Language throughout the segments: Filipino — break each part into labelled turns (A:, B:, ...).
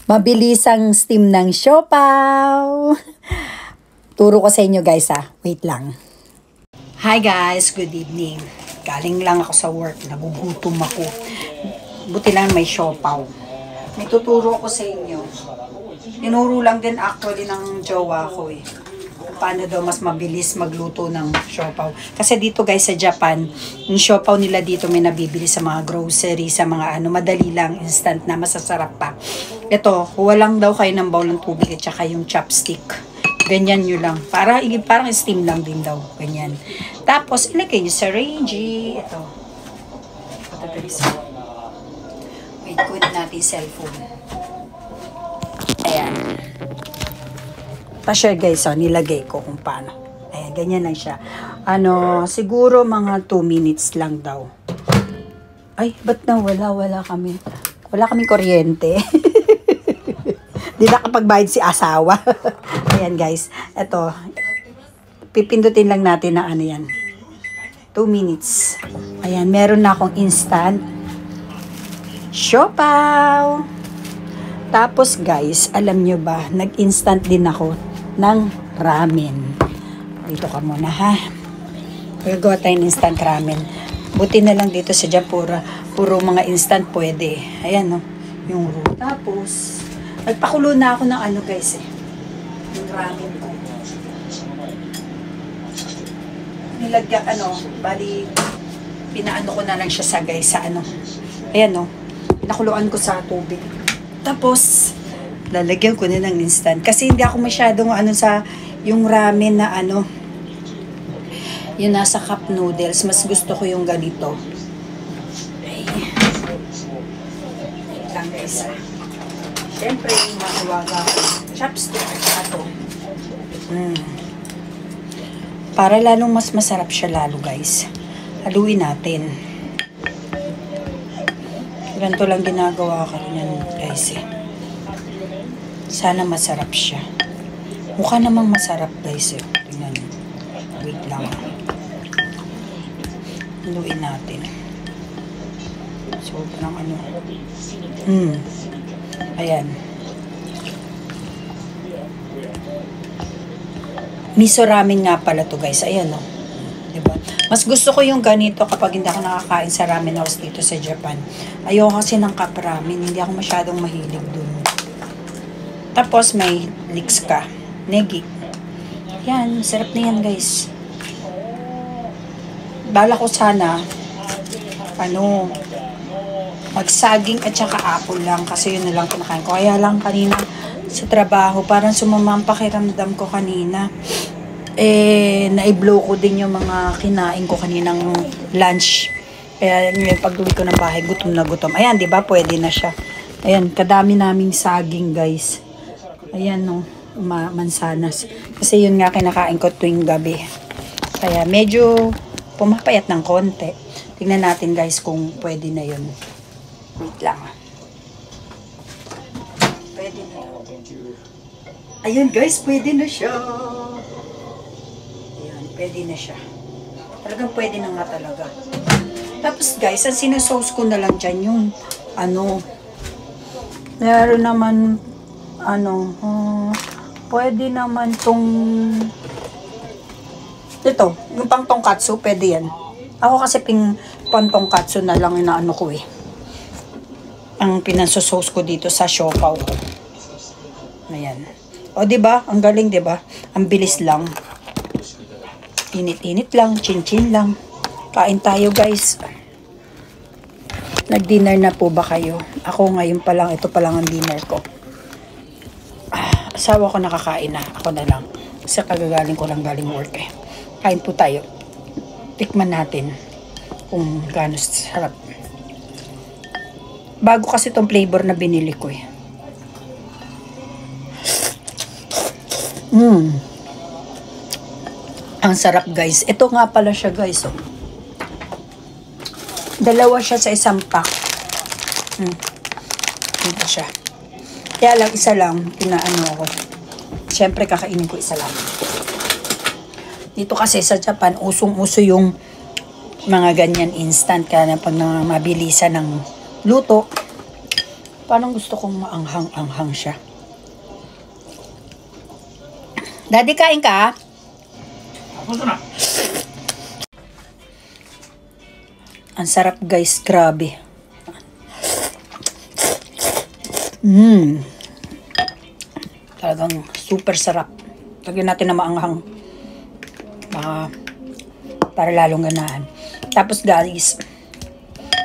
A: Mabilisang steam ng siopaw. Turo ko sa inyo guys Wait lang. Hi guys, good evening. Galing lang ako sa work. Nagugutom ako. Buti lang may siopaw. May tuturo ko sa inyo. Tinuro lang din actually ng jowa ko Kung paano daw mas mabilis magluto ng siopaw. Kasi dito guys sa Japan, yung siopaw nila dito may nabibili sa mga grocery, sa mga madali lang, instant na masasarap pa. Ito, walang daw kayo ng bowl ng tubig at saka yung chopstick. Ganyan nyo lang. Parang steam lang din daw. Ganyan. Tapos, ilagay nyo sa range. Ito. Wait, kunin natin cellphone. Ayan. Pa-share guys, nilagay ko kung paano. Ayan, ganyan lang siya. Siguro mga 2 minutes lang daw. Ay, ba't wala kami? Wala kaming kuryente. Di nakapagbayad si asawa. Ayan guys, eto. Pipindutin lang natin na yan. 2 minutes. Ayan, meron na akong instant siopaw. Tapos guys, alam nyo ba, nag-instant din ako ng ramen. Dito ka muna ha. Gagawa tayo ng instant ramen. Buti na lang dito sa Japan, puro mga instant pwede. Ayan yung roux. Tapos, nagpakulo na ako ng guys yung ramen ko. Nilagyan bali, pinaano ko na lang siya sa guys sa Ayan pinakuluan ko sa tubig. Tapos, lalagyan ko na ng instant. Kasi hindi ako masyadong sa yung ramen na yung nasa cup noodles. Mas gusto ko yung ganito. Ay. Wait lang guys Siyempre, makuwaga ko. Chopstick at ito. Para lalong mas masarap siya lalo guys. Haluin natin. Ganito lang ginagawa ko yan guys Sana masarap siya. Mukha namang masarap guys Tingnan. Wait lang. Haluin natin. Sobrang Ayan. Miso ramen nga pala to guys. Ayan diba? Mas gusto ko yung ganito kapag hindi ako nakakain sa ramen house dito sa Japan. Ayoko kasi ng cup ramen. Hindi ako masyadong mahilig dun. Tapos may leeks ka. Negi. Yan. Sarap na yan guys. Bala ko sana magsaging at saka apple lang kasi yun na lang kinakain ko. Kaya lang kanina sa trabaho, parang sumama ang pakiramdam ko kanina. Na-blow ko din yung mga kinain ko kaninang lunch. Kaya yung pag-uwi ko ng bahay, gutom na gutom. Ayan, di ba? Pwede na siya. Ayan, kadami naming saging, guys. Ayan, mansanas. Kasi yun nga kinakain ko tuwing gabi. Kaya medyo pumapayat ng konti. Tingnan natin, guys, kung pwede na yun. Wait lang. Pwede na. Ayun guys, pwede na siya. Ayan, pwede na siya. Talagang pwede na nga talaga. Tapos guys, ang sinasauce ko na lang dyan yung meron naman pwede naman tong ito, yung pang tongkatsu, pwede yan. Ako kasi pang tongkatsu na lang inaano ko ang pinasosauce ko dito sa siopaw ko. Ayan. O, diba? Ang galing, diba? Ang bilis lang. Init-init lang. Chin-chin lang. Kain tayo, guys. Nag-dinner na po ba kayo? Ako ngayon pa lang. Ito pa lang ang dinner ko. Asawa ko nakakain na. Ako na lang. Kasi kagagaling ko lang galing work Kain po tayo. Tikman natin kung gaano sarap. Bago kasi itong flavor na binili ko Ang sarap guys. Ito nga pala siya guys Dalawa siya sa isang pack. Ito siya. Kaya lang isa lang pinaano ko. Siyempre kakainin ko isa lang. Dito kasi sa Japan usong-uso yung mga ganyan instant ka na pag mabilisan ng luto. Parang gusto kong maanghang-anghang siya. Daddy, kain ka? Ang sarap guys, grabe. Talagang super sarap. Lagyan natin na maanghang. Para lalong ganahan. Tapos guys,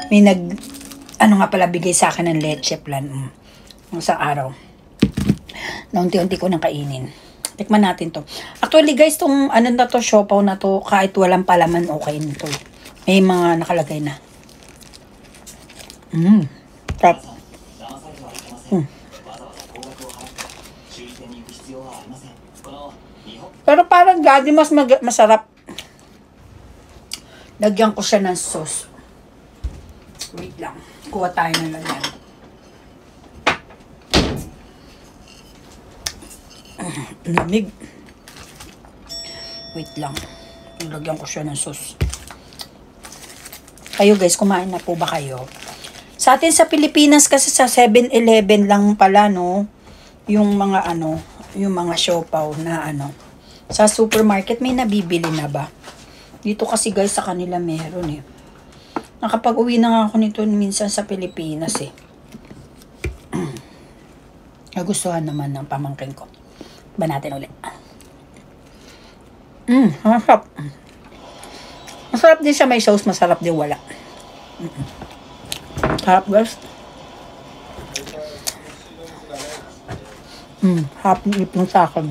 A: may ano nga pala, bigay sa akin ng leche plan. Sa araw. Na unti-unti ko nang kainin. Tikman natin to. Actually guys, tong ano na to, siopaw na to, kahit walang palaman, okay nito. May mga nakalagay na. Sarap. Pero parang gadi mas masarap. Lagyan ko siya ng sauce. Wait lang. Kuha tayo ng lagyan. Lamig. Wait lang. Lagyan ko siya ng sauce. Kayo guys, kumain na po ba kayo? Sa atin sa Pilipinas kasi sa 7-Eleven lang pala, no? Yung mga ano, yung mga siopaw na ano. Sa supermarket may nabibili na ba? Dito kasi guys sa kanila meron eh. Nakapag-uwi na nga ako nito minsan sa Pilipinas eh. Nagustuhan naman ng pamangkin ko. Ba natin ulit. Masarap. Masarap din siya, may sauce, masarap din wala. Sarap guys. Harap ipon sa akin.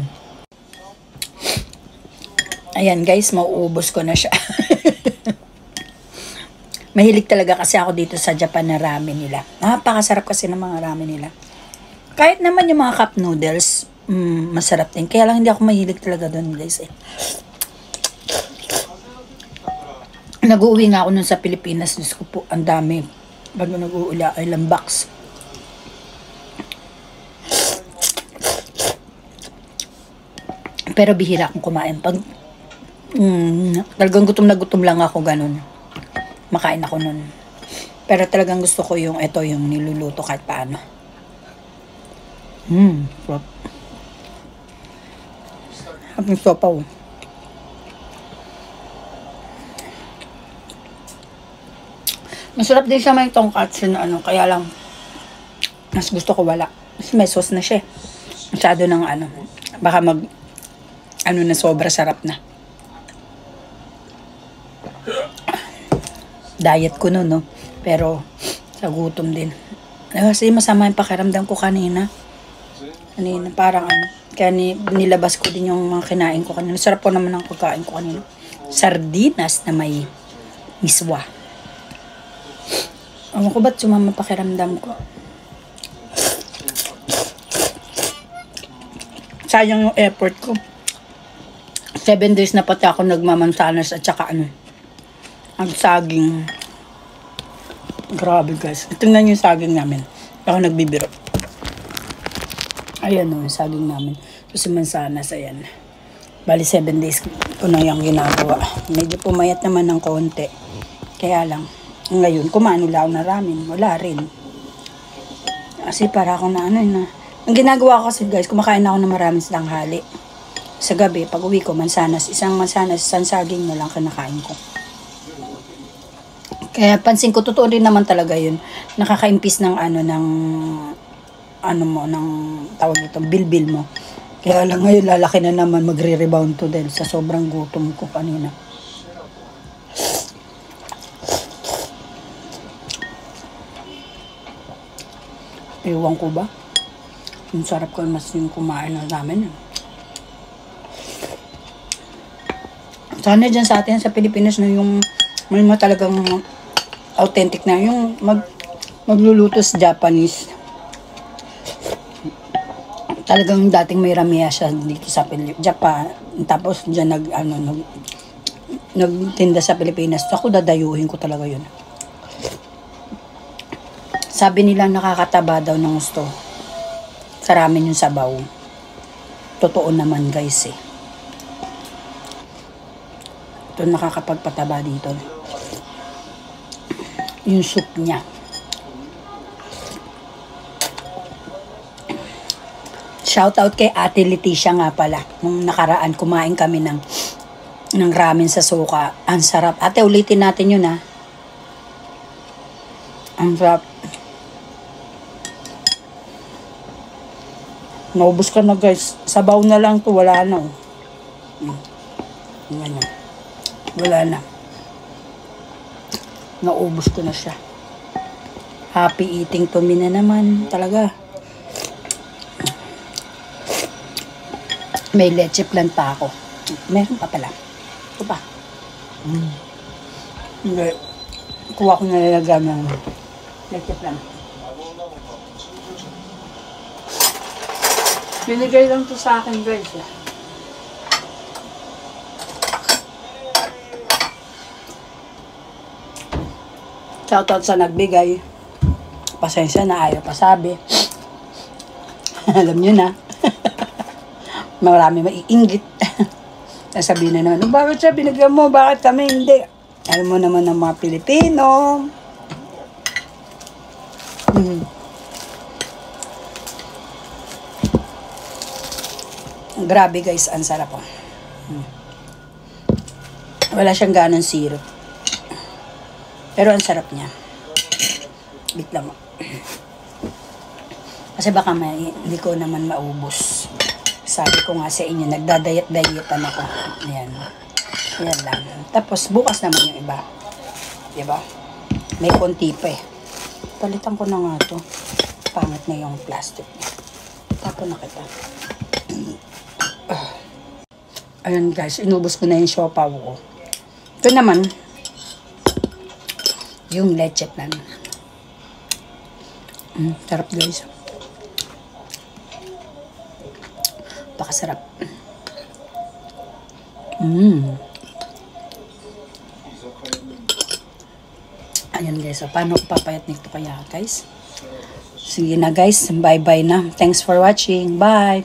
A: Ayan guys, mauubos ko na siya. Mahilig talaga kasi ako dito sa Japan na ramen nila. Napakasarap kasi ng mga ramen nila. Kahit naman yung mga cup noodles, masarap din. Kaya lang hindi ako mahilig talaga doon guys eh. Nag-uwi nga ako nun sa Pilipinas. Diyos ko po, ang dami. Bago nag-uula, ilang box. Pero bihira akong kumain. Pag talagang gutom na gutom lang ako, ganun. Makain ako nun. Pero talagang gusto ko yung ito, yung niluluto kahit paano. Sarap. Ang sopaw. Masarap din siya may tongkatsu na ano, kaya lang mas gusto ko wala. Kasi may sauce na siya. Masyado ng ano, baka ano na sobra sarap na. Diet ko no. Pero sa gutom din. Kasi masama yung pakiramdam ko kanina. Parang ano, kaya nilabas ko din yung mga kinain ko kanina. Sarap po naman ang pagkain ko kanina. Sardinas na may miswa. Ewan ko ba't sumama pakiramdam ko. Sayang yung effort ko. 7 days na pati ako nagmamansanas at saka ano, ang saging. Grabe guys. Tingnan yung saging namin. Ako nagbibiro. Ayan o, yung saging namin. Kasi mansanas, ayan. Bali 7 days ko na yung ginagawa. Medyo pumayat naman ng konti. Kaya lang. Ngayon, kumano lang na ramen. Wala rin. Kasi para ako na ano na. Ang ginagawa ko kasi guys, kumakain ako ng maraming sa tanghali. Sa gabi, pag uwi ko, mansanas. Isang mansanas, isang saging na lang kinakain ko. Kaya pansin ko, totoo din naman talaga yun. Nakakaimpis ng ano, ng tawag ito, bilbil mo. Kaya lang ngayon, lalaki na naman, magre-rebound to dahil sa sobrang gutom ko kanina. Ewan ko ba? Yung sarap ko mas yung kumain na namin. Sana dyan sa atin sa Pilipinas na yung may mga talagang authentic na yung magluluto sa Japanese. Talagang dating may ramiya siya dito sa Japan. Tapos dyan nagtinda sa Pilipinas. Ako dadayuhin ko talaga yun. Sabi nila nakakataba daw ng gusto. Sa ramen yung sabaw. Totoo naman guys eh. Ito nakakapagpataba dito. Yung soup niya. Shoutout kay Ate Leticia nga pala. Nung nakaraan, kumain kami ng ramen sa suka. Ang sarap. Ate, ulitin natin yun, ha. Ang sarap. Naubos ka na, guys. Sabaw na lang to. Wala na, oh. Ano. Wala na. Naubos ko na siya. Happy eating to me na naman. Talaga. May leche plan pa ako. Meron pa pala. Ito pa. Hindi. Kuha ko na nilagay ng leche plan. Binigay lang to sa akin, guys. Shoutout sa nagbigay. Pasensya na, ayaw pasabi. Alam nyo na. Marami maiinggit. Sasabihin na naman, bakit siya binigyan mo? Bakit kami hindi? Alam mo naman ng mga Pilipino. Grabe guys, ang sarap po. Wala siyang ganong syrup. Pero ang sarap niya. Bit lang. Kasi baka hindi ko naman maubos. Sabi ko nga sa inyo, nagdadayat-dayetan ako. Ayan. Ayan lang. Tapos bukas naman yung iba. Diba? May konti pa eh. Palitan ko na nga to. Pangit na yung plastic. Tapon na kita. Ayan guys, inubos ko na yung siopaw ko. Ito naman, yung leche plan. Sarap guys. Pakasarap. Ayan guys, so paano ko papayat nito kaya guys? Sige na guys, bye bye na. Thanks for watching. Bye!